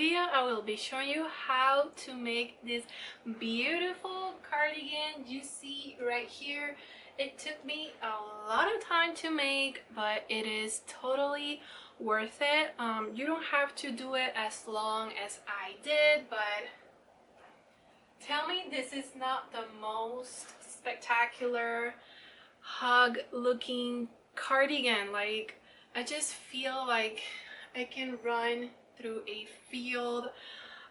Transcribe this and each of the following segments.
video I will be showing you how to make this beautiful cardigan you see right here. It took me a lot of time to make, but it is totally worth it. You don't have to do it as long as I did, but tell me this is not the most spectacular hug looking cardigan. Like, I just feel like I can run through a field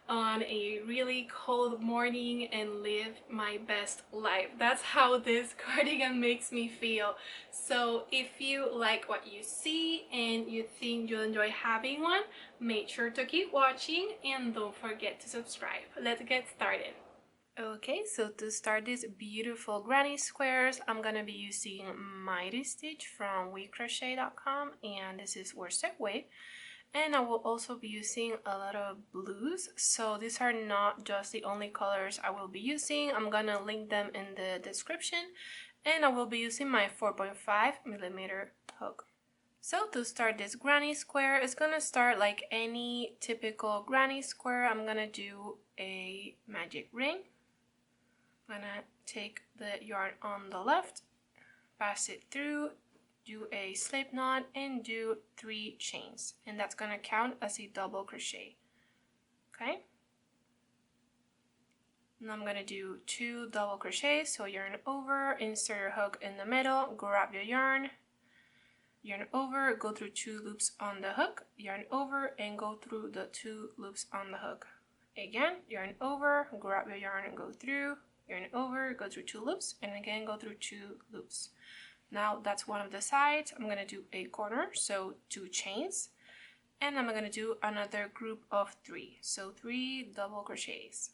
on a really cold morning and live my best life. That's how this cardigan makes me feel. So if you like what you see and you think you'll enjoy having one, make sure to keep watching and don't forget to subscribe. Let's get started. Okay, so to start these beautiful granny squares, I'm gonna be using Mighty Stitch from WeCrochet.com, and this is worsted weight. And I will also be using a lot of blues, so these are not just the only colors I will be using. I'm gonna link them in the description, and I will be using my 4.5mm hook. So to start this granny square, it's gonna start like any typical granny square. I'm gonna do a magic ring. I'm gonna take the yarn on the left, pass it through, do a slip knot, and do 3 chains, and that's gonna count as a double crochet. Okay, now I'm gonna do 2 double crochets, so yarn over, insert your hook in the middle, grab your yarn over, go through 2 loops on the hook, yarn over, and go through the 2 loops on the hook. Again, yarn over, grab your yarn and go through, yarn over, go through 2 loops, and again go through 2 loops. Now that's one of the sides. I'm gonna do a corner, so 2 chains, and I'm gonna do another group of 3, so 3 double crochets.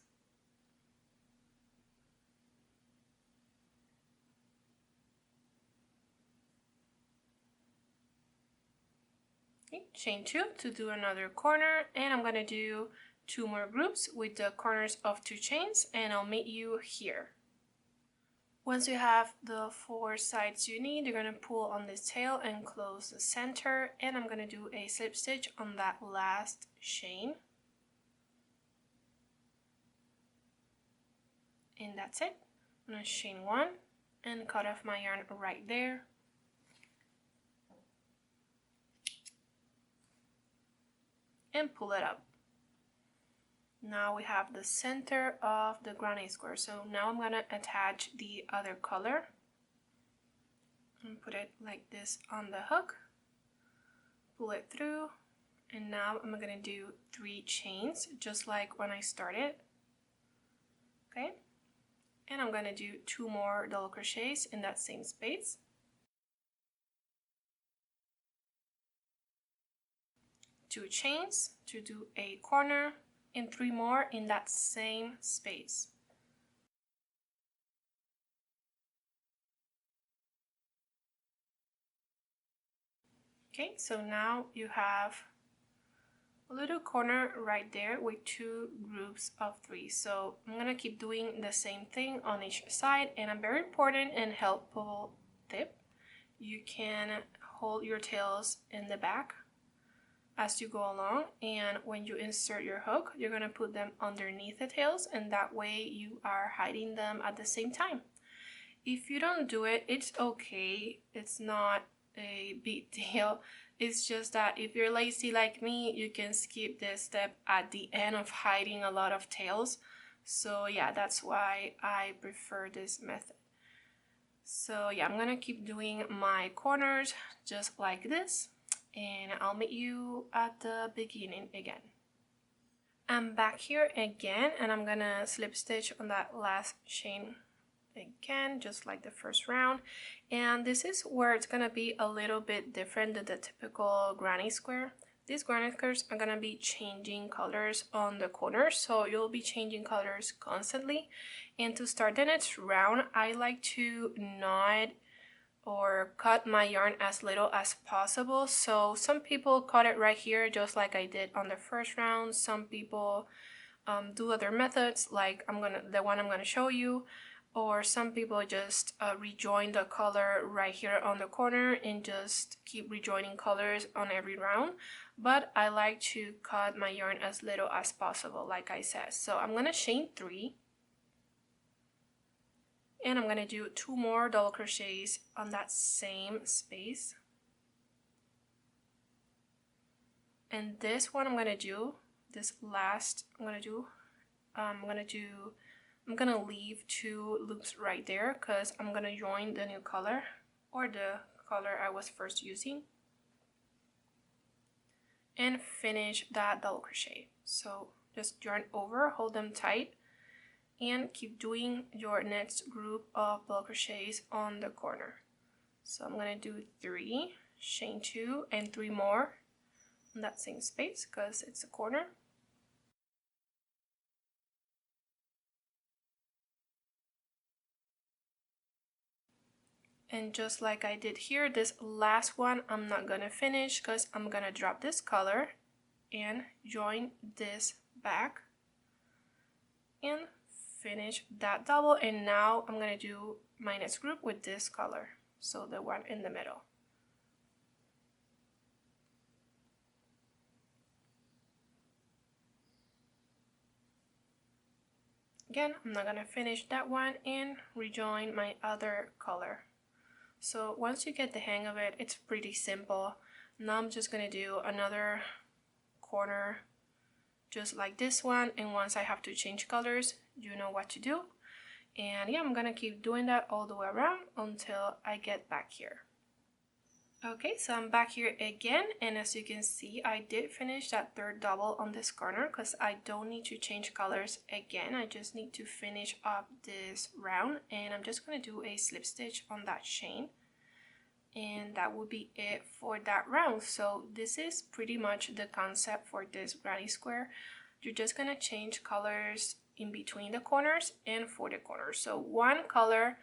Okay, chain 2 to do another corner, and I'm gonna do 2 more groups with the corners of 2 chains, and I'll meet you here. Once you have the 4 sides you need, you're going to pull on this tail and close the center, and I'm going to do a slip stitch on that last chain. And that's it. I'm going to chain 1 and cut off my yarn right there. And pull it up. Now we have the center of the granny square, so now I'm gonna attach the other color and put it like this on the hook, pull it through, and now I'm gonna do 3 chains just like when I started. Okay, and I'm gonna do 2 more double crochets in that same space, 2 chains to do a corner, and 3 more in that same space. Okay, so now you have a little corner right there with 2 groups of 3. So I'm gonna keep doing the same thing on each side, and a very important and helpful tip: you can hold your tails in the back as you go along, and when you insert your hook, you're going to put them underneath the tails, and that way you are hiding them at the same time. If you don't do it, it's okay. It's not a big deal. It's just that if you're lazy like me, you can skip this step at the end of hiding a lot of tails. So yeah, that's why I prefer this method. So yeah, I'm gonna keep doing my corners just like this, and I'll meet you at the beginning again. I'm back here again, and I'm gonna slip stitch on that last chain again, just like the first round. And this is where it's gonna be a little bit different than the typical granny square. These granny squares are gonna be changing colors on the corners, so you'll be changing colors constantly. And to start the next round, I like to knot or cut my yarn as little as possible. So some people cut it right here just like I did on the first round. Some people do other methods like the one I'm gonna show you. or some people just rejoin the color right here on the corner and just keep rejoining colors on every round. But I like to cut my yarn as little as possible, like I said. So I'm gonna chain 3, and I'm gonna do 2 more double crochets on that same space. And this one I'm gonna do, this last I'm gonna leave 2 loops right there because I'm gonna join the new color, or the color I was first using, and finish that double crochet. So just yarn over, hold them tight, and keep doing your next group of double crochets on the corner. So I'm gonna do 3, chain 2, and 3 more in that same space because it's a corner. And just like I did here, this last one I'm not gonna finish because I'm gonna drop this color and join this back and finish that double. And now I'm gonna do my next group with this color, so the one in the middle. Again, I'm not gonna finish that one and rejoin my other color. So once you get the hang of it, it's pretty simple. Now I'm just gonna do another corner just like this one, and once I have to change colors, you know what to do. And yeah, I'm gonna keep doing that all the way around until I get back here. Okay, so I'm back here again, and as you can see, I did finish that third double on this corner because I don't need to change colors again. I just need to finish up this round, and I'm just going to do a slip stitch on that chain, and that will be it for that round. So this is pretty much the concept for this granny square. You're just going to change colors in between the corners and for the corners. So one color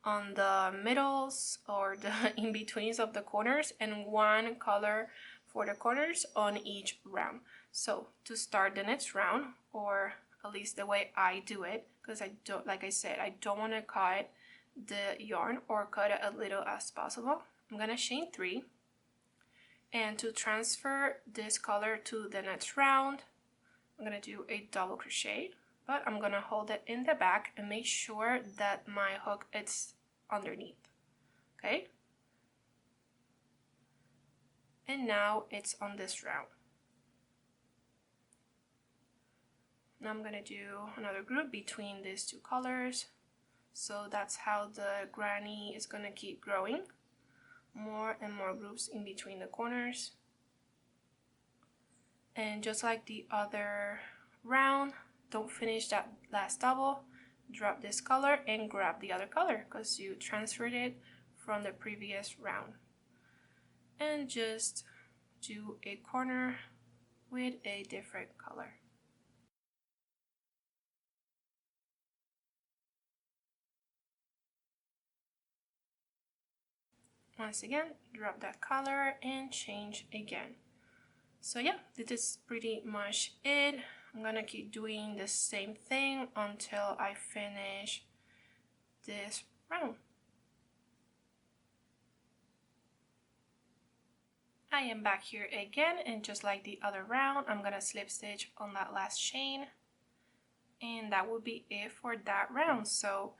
on the middles or the in-betweens of the corners, and one color for the corners on each round. So to start the next round, or at least the way I do it, because I don't, like I said, I don't want to cut the yarn or cut it as little as possible. I'm gonna chain 3, and to transfer this color to the next round, I'm gonna do a double crochet, but I'm gonna hold it in the back and make sure that my hook is underneath. Okay, and now it's on this round. Now I'm gonna do another group between these 2 colors, so that's how the granny is gonna keep growing. More and more groups in between the corners, and just like the other round, don't finish that last double, drop this color and grab the other color because you transferred it from the previous round, and just do a corner with a different color. Once again, drop that color and change again. So yeah, this is pretty much it. I'm gonna keep doing the same thing until I finish this round. I am back here again, and just like the other round, I'm gonna slip stitch on that last chain, and that will be it for that round. So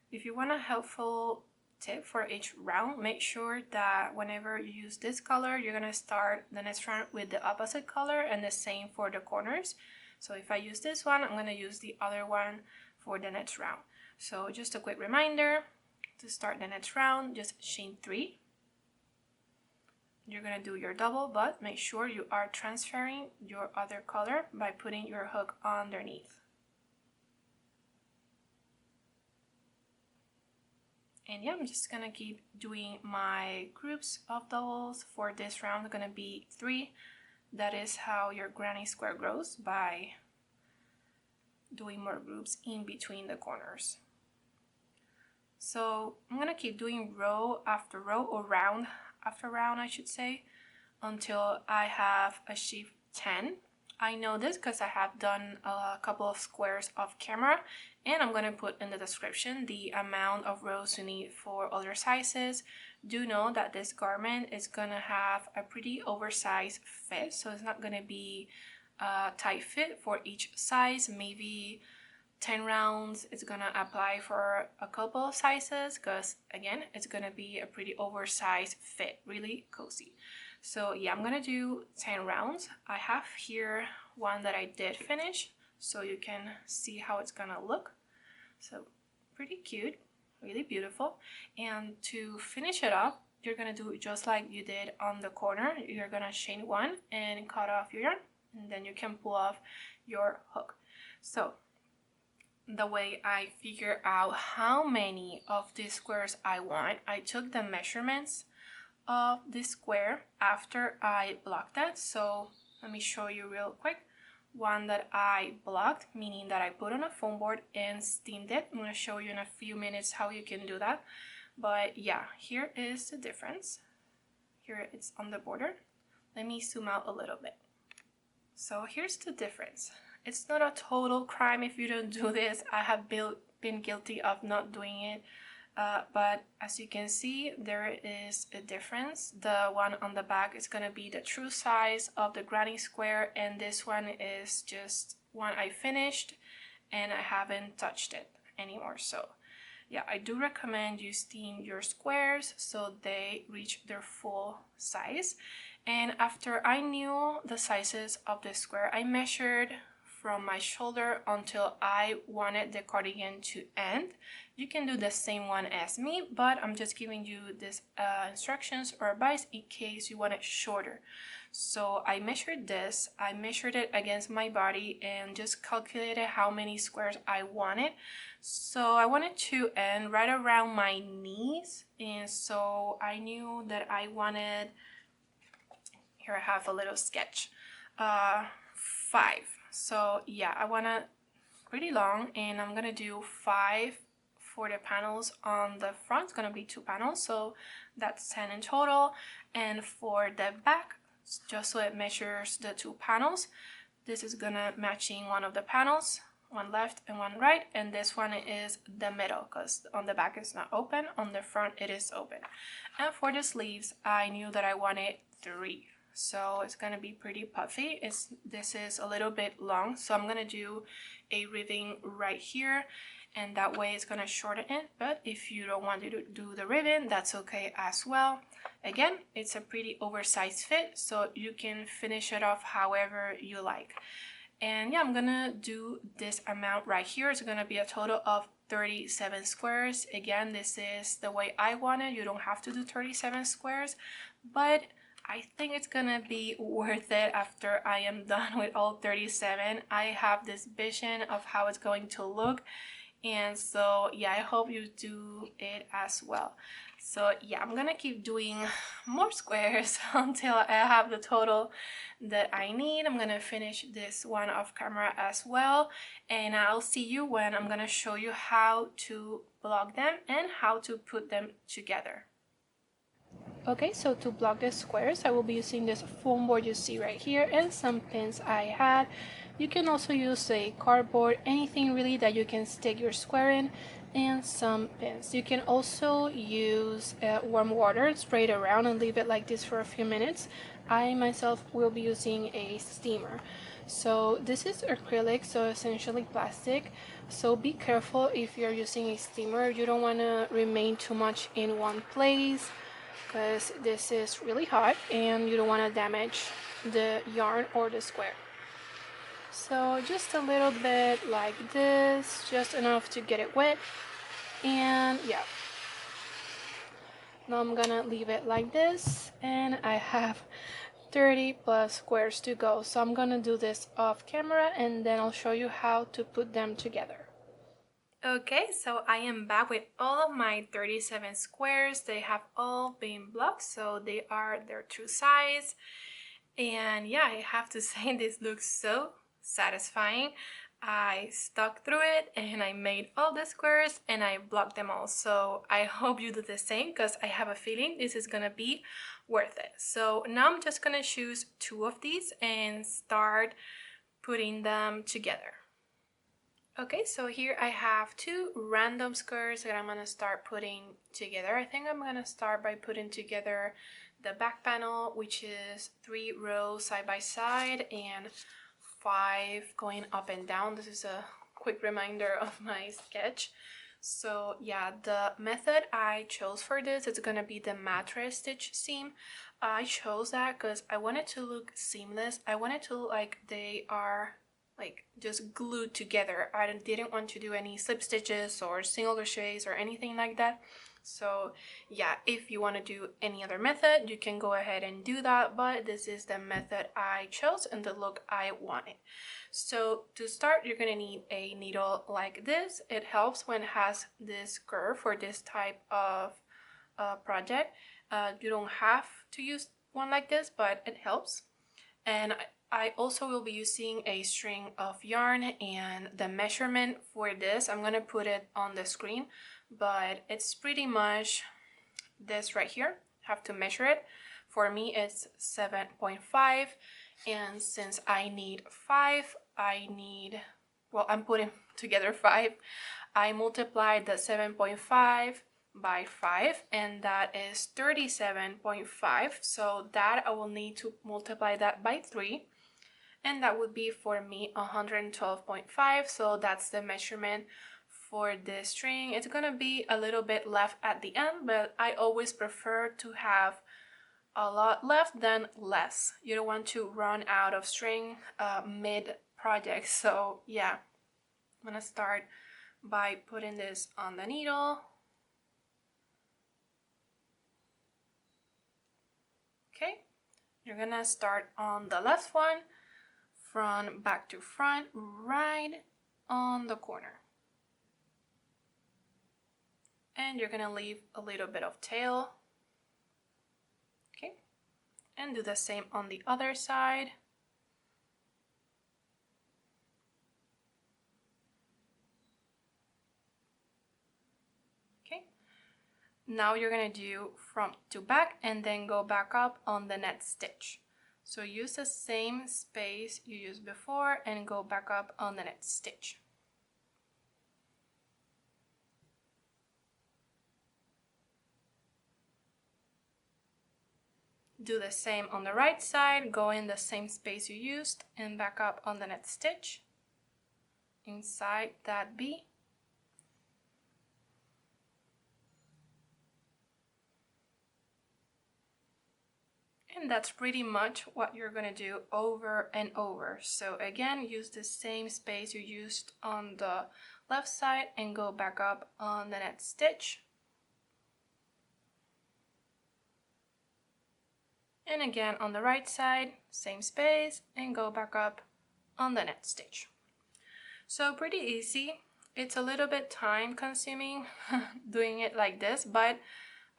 if you want a helpful tip for each round, make sure that whenever you use this color, you're gonna start the next round with the opposite color, and the same for the corners. So if I use this one, I'm gonna use the other one for the next round. So just a quick reminder, to start the next round, just chain 3. You're gonna do your double, but make sure you are transferring your other color by putting your hook underneath. And yeah, I'm just gonna keep doing my groups of doubles. For this round, it's gonna be 3. That is how your granny square grows, by doing more groups in between the corners. So I'm gonna keep doing row after row, or round after round I should say, until I have achieved 10. I know this because I have done a couple of squares off camera, and I'm gonna put in the description the amount of rows you need for other sizes. Do know that this garment is gonna have a pretty oversized fit, so it's not gonna be a tight fit for each size. Maybe 10 rounds it's gonna apply for a couple of sizes, because again, it's gonna be a pretty oversized fit, really cozy. So yeah, I'm gonna do 10 rounds. I have here one that I did finish, so you can see how it's gonna look. So pretty cute, really beautiful. And to finish it off, you're gonna do just like you did on the corner. You're gonna chain one and cut off your yarn, and then you can pull off your hook. So the way I figure out how many of these squares I want, I took the measurements of this square after I blocked that. So let me show you real quick. One that I blocked, meaning that I put on a foam board and steamed it. I'm going to show you in a few minutes how you can do that. But yeah, here is the difference. Here it's on the border. Let me zoom out a little bit. So here's the difference. It's not a total crime if you don't do this. I have been guilty of not doing it. But as you can see, there is a difference. The one on the back is going to be the true size of the granny square, and this one is just one I finished and I haven't touched it anymore. So yeah, I do recommend you steam your squares so they reach their full size. And after I knew the sizes of the square, I measured from my shoulder until I wanted the cardigan to end. You can do the same one as me, but I'm just giving you this instructions or advice in case you want it shorter. So I measured this, I measured it against my body and just calculated how many squares I wanted. So I wanted to end right around my knees, and so I knew that I wanted, here I have a little sketch, 5. So yeah, I want it pretty long, and I'm gonna do 5 for the panels on the front. It's gonna be 2 panels, so that's 10 in total. And for the back, just so it measures the 2 panels, this is gonna matching one of the panels, one left and one right, and this one is the middle because on the back it's not open, on the front it is open. And for the sleeves, I knew that I wanted 3. So it's gonna be pretty puffy. This is a little bit long, so I'm gonna do a ribbing right here, and that way it's gonna shorten it. But if you don't want to do the ribbon, that's okay as well. Again, it's a pretty oversized fit, so you can finish it off however you like. And yeah, I'm gonna do this amount right here. It's gonna be a total of 37 squares. Again, this is the way I want it. You don't have to do 37 squares, but I think it's gonna be worth it after I am done with all 37. I have this vision of how it's going to look, and so yeah, I hope you do it as well. So yeah, I'm gonna keep doing more squares until I have the total that I need. I'm gonna finish this one off camera as well, and I'll see you when I'm gonna show you how to block them and how to put them together. Okay, so to block the squares, I will be using this foam board you see right here and some pins I had. You can also use a cardboard, anything really that you can stick your square in, and some pins. You can also use warm water, spray it around and leave it like this for a few minutes. I myself will be using a steamer. So this is acrylic, so essentially plastic. So be careful if you're using a steamer. You don't want to remain too much in one place, because this is really hot and you don't want to damage the yarn or the square. So just a little bit like this, just enough to get it wet, and yeah. Now I'm gonna leave it like this, and I have 30 plus squares to go. So I'm gonna do this off camera and then I'll show you how to put them together. Okay, so I am back with all of my 37 squares. They have all been blocked, so they are their true size. And yeah, I have to say this looks so satisfying. I stuck through it and I made all the squares and I blocked them all. So I hope you do the same, because I have a feeling this is gonna be worth it. So now I'm just gonna choose 2 of these and start putting them together. Okay, so here I have two random skirts that I'm gonna start putting together. I think I'm gonna start by putting together the back panel, which is 3 rows side by side and 5 going up and down. This is a quick reminder of my sketch. So yeah, the method I chose for this is gonna be the mattress stitch seam. I chose that because I wanted to look seamless. I wanted to look like they are like just glued together. I didn't want to do any slip stitches or single crochets or anything like that. So yeah, if you want to do any other method, you can go ahead and do that, but this is the method I chose and the look I wanted. So to start, you're gonna need a needle like this. It helps when it has this curve for this type of project. You don't have to use one like this, but it helps. And I also will be using a string of yarn, and the measurement for this, I'm gonna put it on the screen, but it's pretty much this right here. Have to measure it. For me, it's 7.5, and since I need 5, I'm putting together 5. I multiplied the 7.5 by 5, and that is 37.5. So that I will need to multiply that by 3, and that would be for me 112.5. So that's the measurement for this string. It's gonna be a little bit left at the end, but I always prefer to have a lot left than less. You don't want to run out of string mid project. So yeah, I'm gonna start by putting this on the needle. Okay, you're gonna start on the left one, front back to front, right on the corner. And you're gonna leave a little bit of tail. Okay, and do the same on the other side. Okay, now you're gonna do front to back and then go back up on the next stitch. So use the same space you used before and go back up on the next stitch. Do the same on the right side, go in the same space you used and back up on the next stitch inside that B. And that's pretty much what you're gonna do over and over. So again, use the same space you used on the left side and go back up on the next stitch. And again on the right side, same space, and go back up on the next stitch. So pretty easy. It's a little bit time consuming doing it like this, but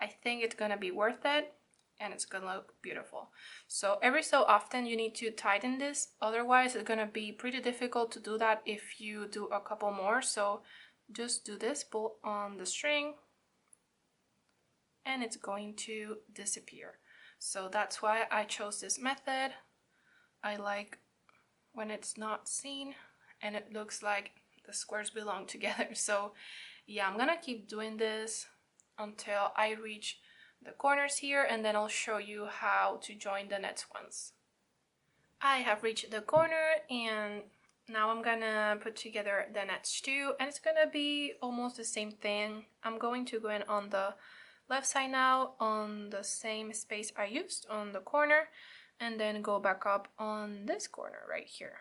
I think it's gonna be worth it and it's gonna look beautiful. So every so often you need to tighten this, otherwise it's gonna be pretty difficult to do that if you do a couple more. So just do this, pull on the string, and it's going to disappear. So that's why I chose this method. I like when it's not seen and it looks like the squares belong together. So yeah, I'm gonna keep doing this until I reach the corners here, and then I'll show you how to join the next ones. I have reached the corner, and now I'm gonna put together the next two, and it's gonna be almost the same thing. I'm going to go in on the left side now on the same space I used on the corner, and then go back up on this corner right here.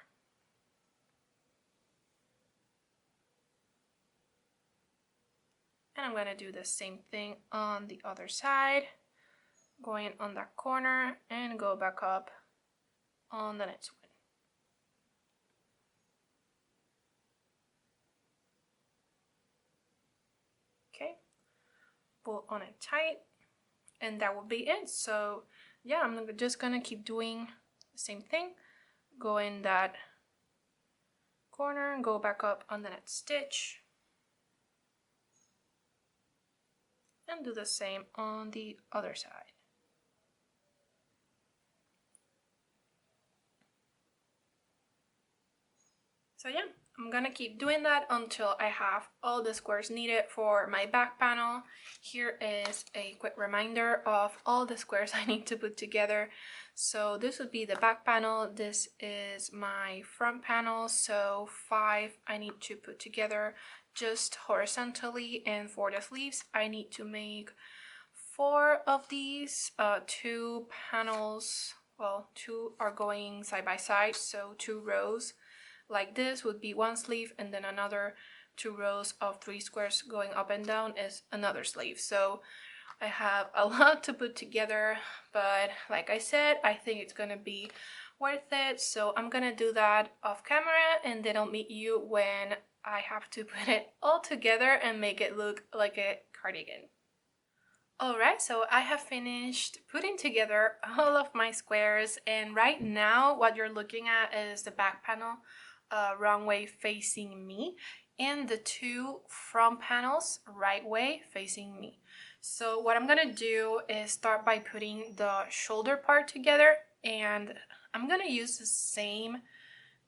And I'm gonna do the same thing on the other side, going on that corner and go back up on the next one. Okay, pull on it tight, and that will be it. So yeah, I'm just gonna keep doing the same thing, go in that corner and go back up on the next stitch, and do the same on the other side. So yeah, I'm gonna keep doing that until I have all the squares needed for my back panel. Here is a quick reminder of all the squares I need to put together. So this would be the back panel, this is my front panel, so 5 I need to put together just horizontally, and for the sleeves I need to make 4 of these, 2 panels, well 2 are going side by side, so 2 rows like this would be one sleeve, and then another 2 rows of 3 squares going up and down is another sleeve. So I have a lot to put together, but like I said, I think it's gonna be worth it. So I'm gonna do that off camera, and then I'll meet you when I have to put it all together and make it look like a cardigan. Alright, so I have finished putting together all of my squares, and right now what you're looking at is the back panel, wrong way facing me, and the 2 front panels right way facing me. So what I'm gonna do is start by putting the shoulder part together, and I'm gonna use the same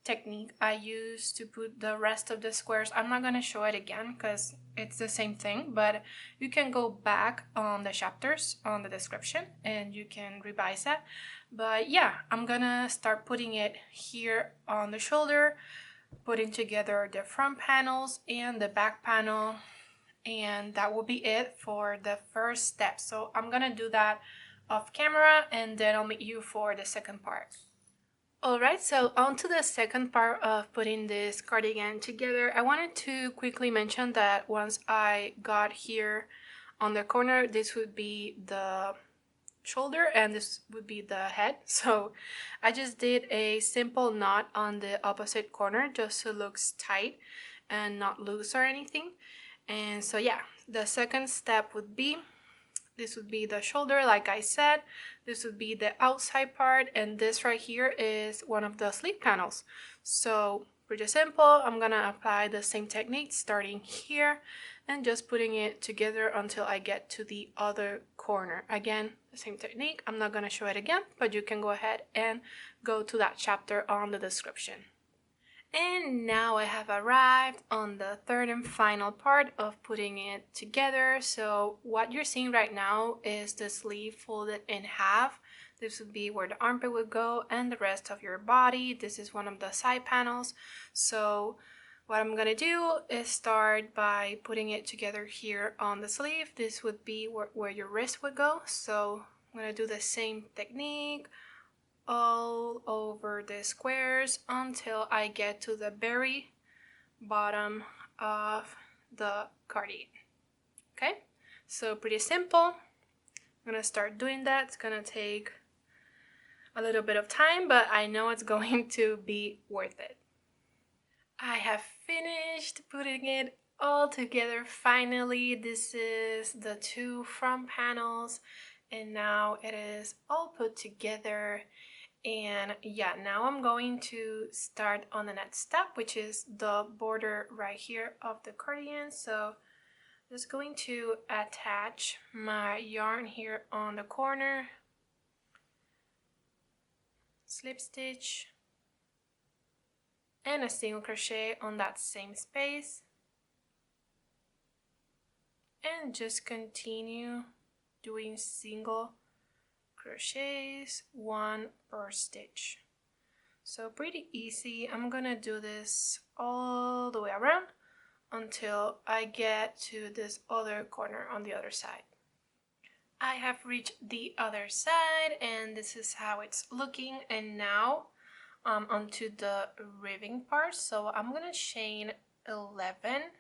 technique I use to put the rest of the squares. I'm not going to show it again because it's the same thing, but you can go back on the chapters on the description and you can revise that. But yeah, I'm gonna start putting it here on the shoulder, putting together the front panels and the back panel, and that will be it for the first step. So I'm gonna do that off camera, and then I'll meet you for the second part. Alright, so on to the second part of putting this cardigan together. I wanted to quickly mention that once I got here on the corner, this would be the shoulder and this would be the head. So I just did a simple knot on the opposite corner just so it looks tight and not loose or anything. And so yeah, the second step would be, this would be the shoulder, like I said. This would be the outside part, and this right here is one of the sleeve panels. So pretty simple. I'm gonna apply the same technique starting here and just putting it together until I get to the other corner. Again, the same technique. I'm not gonna show it again, but you can go ahead and go to that chapter on the description. And now I have arrived on the third and final part of putting it together. So what you're seeing right now is the sleeve folded in half. This would be where the armpit would go and the rest of your body. This is one of the side panels. So what I'm gonna do is start by putting it together here on the sleeve. This would be where your wrist would go. So I'm gonna do the same technique all over the squares until I get to the very bottom of the cardigan. Okay, so pretty simple. I'm gonna start doing that. It's gonna take a little bit of time, but I know it's going to be worth it. I have finished putting it all together finally. This is the 2 front panels, and now it is all put together. And yeah, now I'm going to start on the next step, which is the border right here of the cardigan. So just going to attach my yarn here on the corner, slip stitch, and a single crochet on that same space, and just continue doing single crochets, 1 per stitch. So pretty easy. I'm gonna do this all the way around until I get to this other corner on the other side. I have reached the other side and this is how it's looking, and now onto the ribbing part. So I'm gonna chain 11,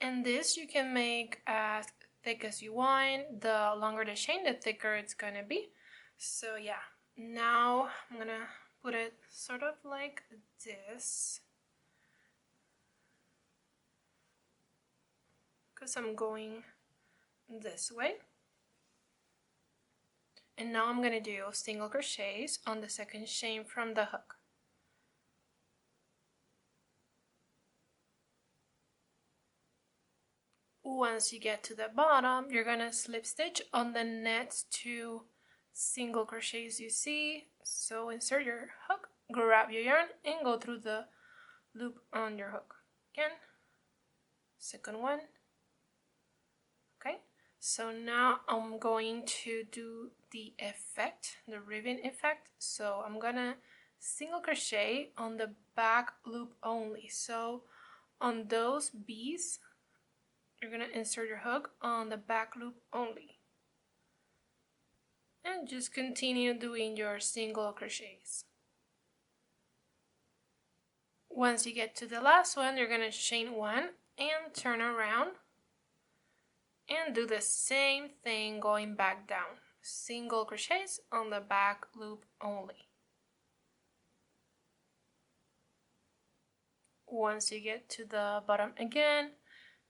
and this you can make as thick as you want. The longer the chain, the thicker it's gonna be. So yeah, now I'm gonna put it sort of like this, because I'm going this way. And now I'm gonna do single crochets on the second chain from the hook. Once you get to the bottom, you're gonna slip stitch on the next 2 single crochets you see. So insert your hook, grab your yarn, and go through the loop on your hook. Again, second one. Okay, so now I'm going to do the effect, the ribbon effect. So I'm gonna single crochet on the back loop only. So on those bees, you're gonna insert your hook on the back loop only. And just continue doing your single crochets. Once you get to the last one, you're gonna chain one and turn around and do the same thing going back down. Single crochets on the back loop only. Once you get to the bottom again,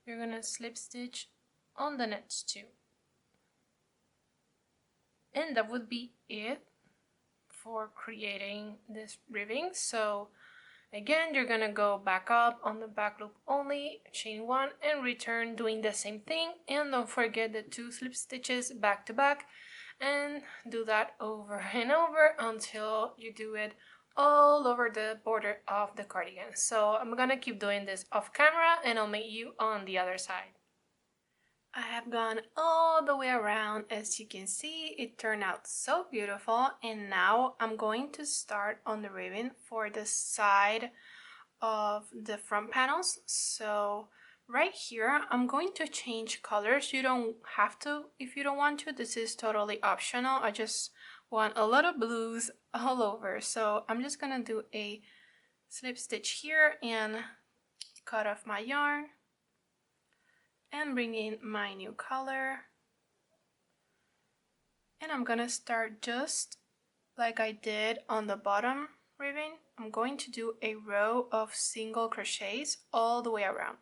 you're gonna slip stitch on the next two. And that would be it for creating this ribbing. So again, you're gonna go back up on the back loop only, chain one, and return doing the same thing. And don't forget the 2 slip stitches back to back, and do that over and over until you do it all over the border of the cardigan. So I'm gonna keep doing this off camera, and I'll meet you on the other side. I have gone all the way around. As you can see, it turned out so beautiful, and now I'm going to start on the ribbon for the side of the front panels. So right here, I'm going to change colors. You don't have to if you don't want to. This is totally optional. I just want a lot of blues all over. So I'm just gonna do a slip stitch here and cut off my yarn and bring in my new color. And I'm gonna start just like I did on the bottom ribbon. I'm going to do a row of single crochets all the way around.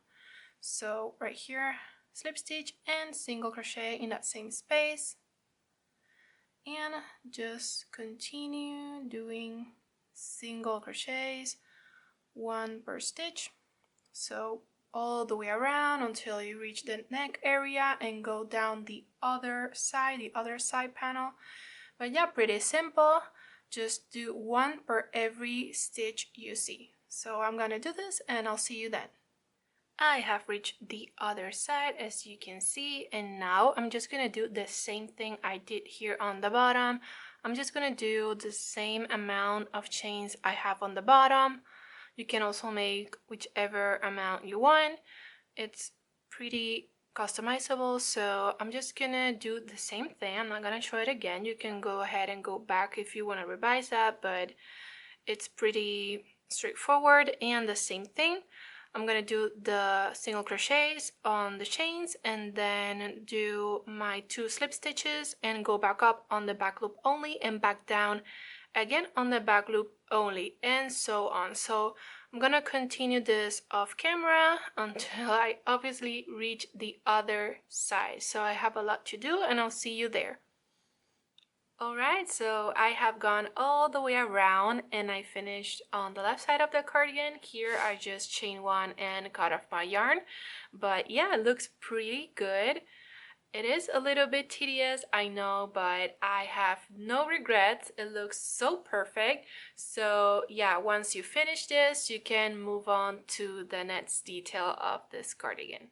So right here, slip stitch and single crochet in that same space, and just continue doing single crochets, 1 per stitch. So all the way around until you reach the neck area and go down the other side panel. But yeah, pretty simple. Just do 1 per every stitch you see. So I'm gonna do this and I'll see you then. I have reached the other side, as you can see, and now I'm just gonna do the same thing I did here on the bottom. I'm just gonna do the same amount of chains I have on the bottom. You can also make whichever amount you want. It's pretty customizable, so I'm just gonna do the same thing. I'm not gonna show it again. You can go ahead and go back if you want to revise that, but it's pretty straightforward. And the same thing, I'm gonna do the single crochets on the chains and then do my 2 slip stitches and go back up on the back loop only and back down again on the back loop only, and so on. So I'm gonna continue this off camera until I obviously reach the other side. So I have a lot to do and I'll see you there. Alright, so I have gone all the way around and I finished on the left side of the cardigan. Here I just chain 1 and cut off my yarn, but yeah, it looks pretty good. It is a little bit tedious, I know, but I have no regrets. It looks so perfect. So yeah, once you finish this, you can move on to the next detail of this cardigan.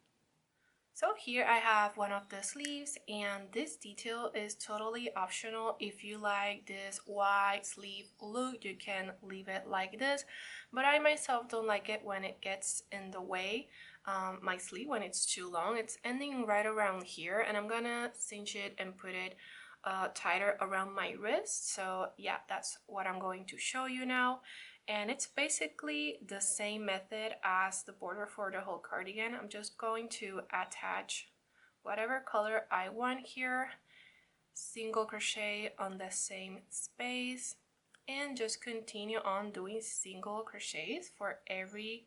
So here I have one of the sleeves, and this detail is totally optional. If you like this wide sleeve look, you can leave it like this, but I myself don't like it when it gets in the way. My sleeve, when it's too long, it's ending right around here, and I'm gonna cinch it and put it tighter around my wrist. So yeah, that's what I'm going to show you now. And it's basically the same method as the border for the whole cardigan. I'm just going to attach whatever color I want here, single crochet on the same space, and just continue on doing single crochets for every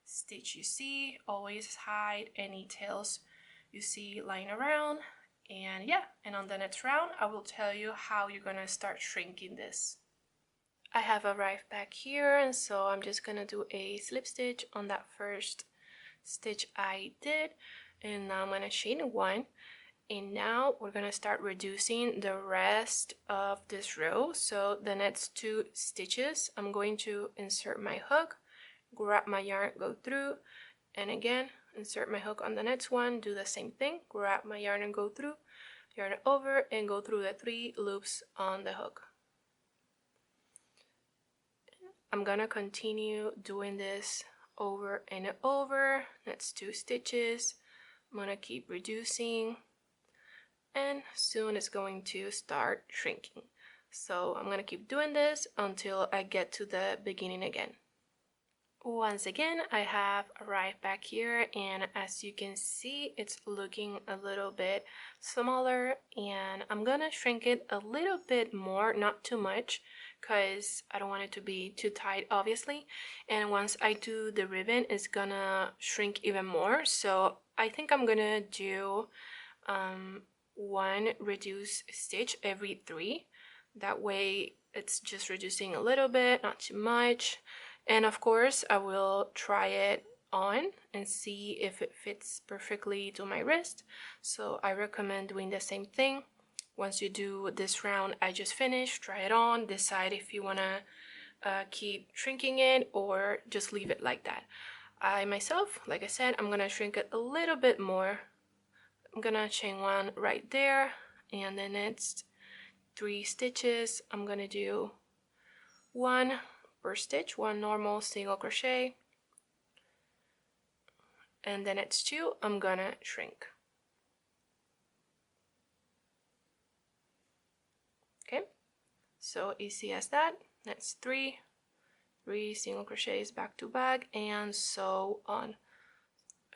stitch you see. Always hide any tails you see lying around. And yeah, and on the next round I will tell you how you're gonna start shrinking this. I have arrived back here, and so I'm just gonna do a slip stitch on that first stitch I did, and now I'm gonna chain 1, And now we're gonna start reducing the rest of this row. So the next 2 stitches, I'm going to insert my hook, grab my yarn, go through, and again insert my hook on the next one, do the same thing, grab my yarn and go through, yarn over and go through the 3 loops on the hook. I'm gonna continue doing this over and over. That's 2 stitches. I'm gonna keep reducing, and soon it's going to start shrinking. So I'm gonna keep doing this until I get to the beginning again. Once again, I have arrived back here, and as you can see, it's looking a little bit smaller, and I'm gonna shrink it a little bit more, not too much, because I don't want it to be too tight, obviously. And once I do the ribbon, it's gonna shrink even more. So I think I'm gonna do 1 reduced stitch every 3. That way it's just reducing a little bit, not too much. And of course, I will try it on and see if it fits perfectly to my wrist. So I recommend doing the same thing. Once you do this round I just finished, try it on, decide if you want to keep shrinking it or just leave it like that. I myself, like I said, I'm gonna shrink it a little bit more. I'm gonna chain 1 right there, and the next 3 stitches I'm gonna do 1 per stitch, 1 normal single crochet, and then it's 2 I'm gonna shrink. Okay, so easy as that. That's 3 single crochets back to back, and so on.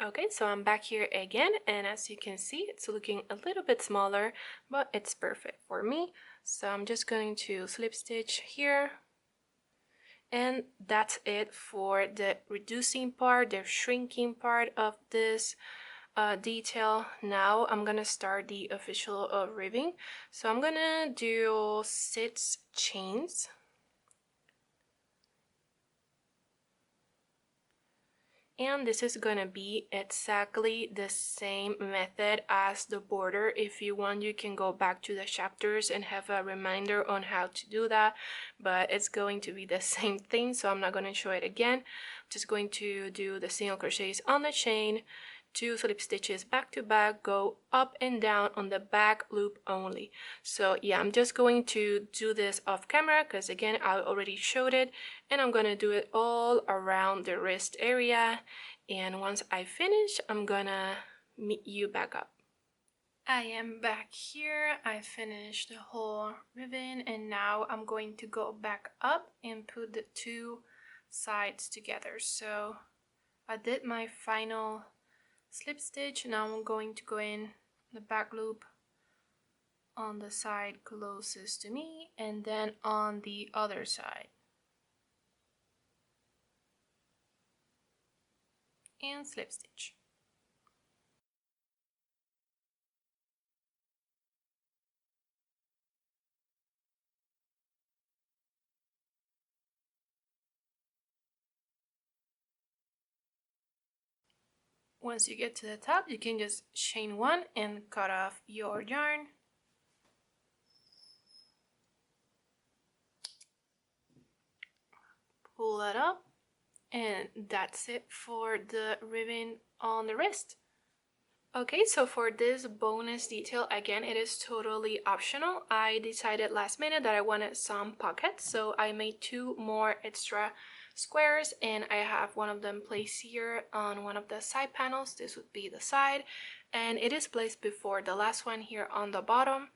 Okay, so I'm back here again, and as you can see, it's looking a little bit smaller, but it's perfect for me. So I'm just going to slip stitch here. And that's it for the reducing part, the shrinking part of this detail. Now I'm gonna start the official ribbing. So I'm gonna do 6 chains. And this is gonna be exactly the same method as the border. If you want, you can go back to the chapters and have a reminder on how to do that, but it's going to be the same thing, so I'm not going to show it again. I'm just going to do the single crochets on the chain, 2 slip stitches back to back, go up and down on the back loop only. So yeah, I'm just going to do this off camera because again I already showed it, and I'm gonna do it all around the wrist area, and once I finish I'm gonna meet you back up. I am back here. I finished the whole ribbon, and now I'm going to go back up and put the 2 sides together. So I did my final slip stitch. Now I'm going to go in the back loop on the side closest to me, and then on the other side, and slip stitch. Once you get to the top, you can just chain 1 and cut off your yarn. Pull that up, and that's it for the ribbon on the wrist. Okay, so for this bonus detail, again, it is totally optional. I decided last minute that I wanted some pockets, so I made 2 more extra squares, and I have one of them placed here on one of the side panels. This would be the side, and it is placed before the last one here on the bottom.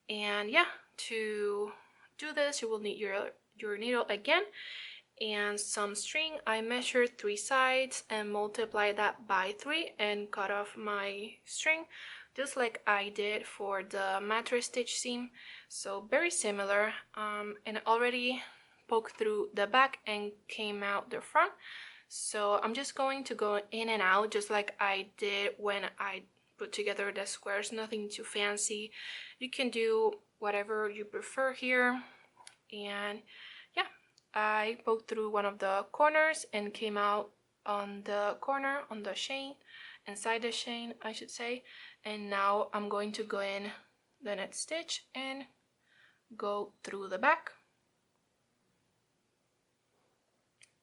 And yeah, to do this, you will need your needle again and some string. I measured 3 sides and multiplied that by 3 and cut off my string, just like I did for the mattress stitch seam. So very similar, and already poked through the back and came out the front. So I'm just going to go in and out just like I did when I put together the squares. Nothing too fancy. You can do whatever you prefer here. And yeah, I poked through one of the corners and came out on the corner on the chain, inside the chain, I should say. And now I'm going to go in the next stitch and go through the back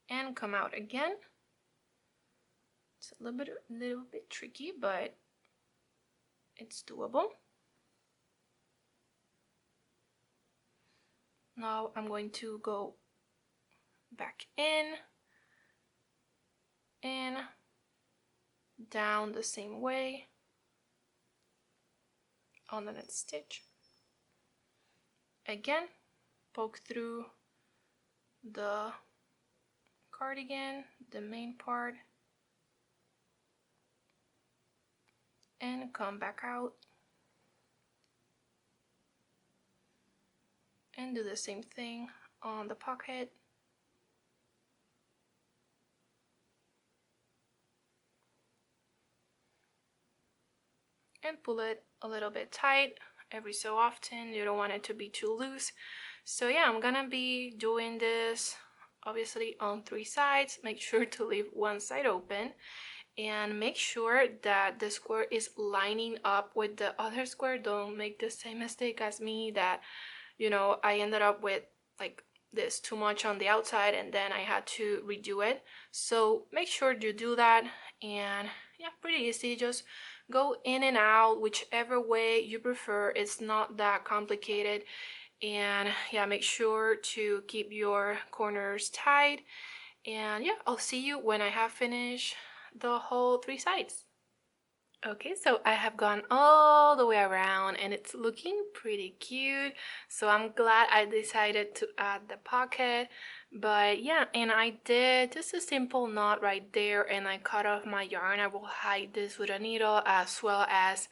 and come out again. It's a little bit tricky, but it's doable. Now I'm going to go back in and down the same way on the next stitch. Again, poke through the cardigan, the main part, and come back out and do the same thing on the pocket. And pull it a little bit tight every so often. You don't want it to be too loose. So yeah, I'm gonna be doing this obviously on 3 sides. Make sure to leave one side open and make sure that the square is lining up with the other square. Don't make the same mistake as me that, you know, I ended up with like this too much on the outside and then I had to redo it. So make sure you do that. And yeah, pretty easy. Just go in and out whichever way you prefer. It's not that complicated. And yeah, make sure to keep your corners tight. And yeah, I'll see you when I have finished the whole 3 sides. Okay, so I have gone all the way around and it's looking pretty cute. So I'm glad I decided to add the pocket. But yeah, and I did just a simple knot right there and I cut off my yarn. I will hide this with a needle as well as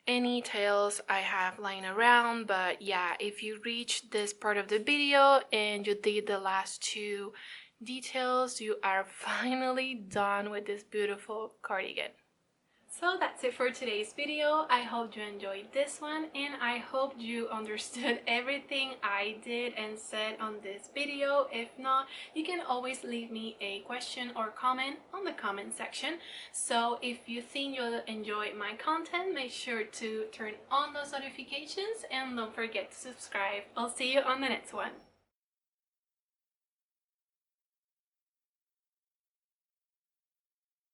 any tails I have lying around. But yeah, if you reach this part of the video and you did the last 2 details, you are finally done with this beautiful cardigan. So that's it for today's video. I hope you enjoyed this one and I hope you understood everything I did and said on this video. If not, you can always leave me a question or comment on the comment section. So if you think you'll enjoy my content, make sure to turn on those notifications and don't forget to subscribe. I'll see you on the next one.